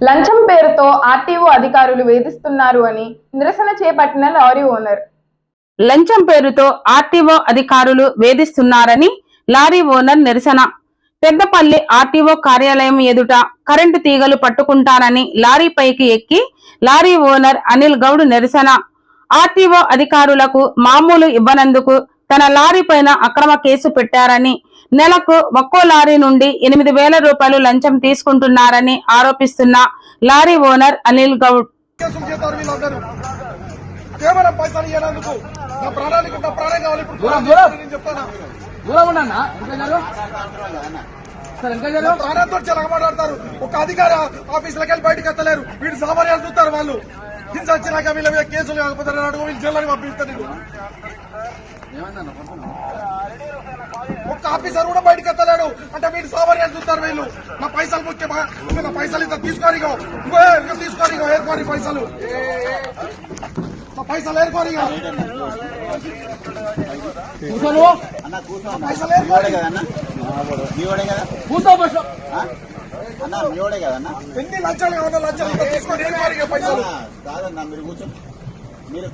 లంచం పేరుతో ఆర్టీఓ అధికారులు వేధిస్తున్నారు అని నిరసన చేపట్టిన లారీ ఓనర్. లంచం పేరుతో ఆర్టీఓ అధికారులు వేధిస్తున్నారని లారీ ఓనర్ నిరసన. పెద్దపల్లి ఆర్టీఓ కార్యాలయం ఎదుట కరెంటు తీగలు పట్టుకుంటానని లారీ పైకి ఎక్కి లారీ ఓనర్ అనిల్ గౌడ్ నిరసన. ఆర్టీఓ అధికారులకు మామూలు ఇవ్వనందుకు తన లారీ పైన అక్రమ కేసు పెట్టారని, నెలకు ఒక్కో లారీ నుండి 8,000 రూపాయలు లంచం తీసుకుంటున్నారని ఆరోపిస్తున్న లారీ ఓనర్ అనిల్ గౌడ్. మాట్లాడతారు ఒక అధికారి ఆఫీసులకి వెళ్ళి బయటకు ఎత్తలేరు. వీడు సామాన్యాలు చూస్తారు. వాళ్ళు హింస వచ్చినాక వీళ్ళ మీద కేసులు కాకపోతే వీళ్ళు జిల్లాని పంపిస్తారు. ఒక్క ఆఫీసర్ కూడా బయటకు ఎత్తలేడు అంటే వీడు సామాన్యాలు చూస్తారు. వీళ్ళు నా పైసలు ముఖ్యమా, నా పైసలు ఇంత తీసుకోని తీసుకోని ఏర్కోని పైసలు నా పైసలు ఏర్కోని పైసలు ఏర్కోని ఎన్ని లక్షలు కావాలి, లక్షలు ఇంత తీసుకొని ఏర్కోని పైసలు కాదన్నా. మీరు కూర్చో, మీరు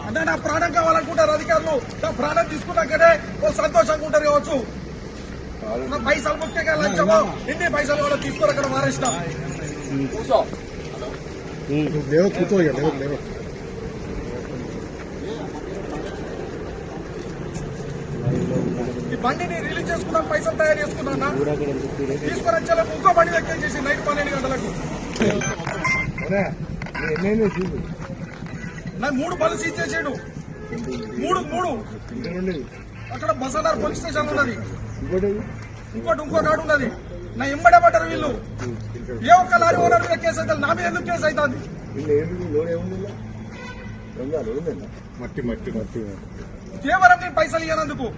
అంటే నా ప్రాణం కావాలనుకుంటారు అధికారులు. నా ప్రాణం తీసుకున్నాకనే వాళ్ళు సంతోషంగా ఉంటారు కావచ్చు. నా పైసలు ముఖ్యంగా లంచమో ఎన్ని పైసలు కూడా తీసుకొని అక్కడ మారేసిన ఈ బండిని రిలీజ్ చేసుకున్నాం, పైసలు తయారు చేసుకున్నా తీసుకొని వచ్చేలకు ఇంకో బండి వ్యక్తం చేసి నైట్ 12 గంటలకు నాకు 3 బళ్ళు సీజ్ చేసాడు. 3 అక్కడ బసాదార్ పోలీస్ స్టేషన్ ఉన్నది. ఇంకో నాడు ఉన్నది. నా ఎంబడే పడ్డారు వీళ్ళు. ఏ ఒక్క లారీ ఓనర్ మీద కేసు అవుతుంది, నా మీద ఎందుకు కేసు అవుతుంది? కేవలం నేను పైసలు ఇవ్వనందుకు.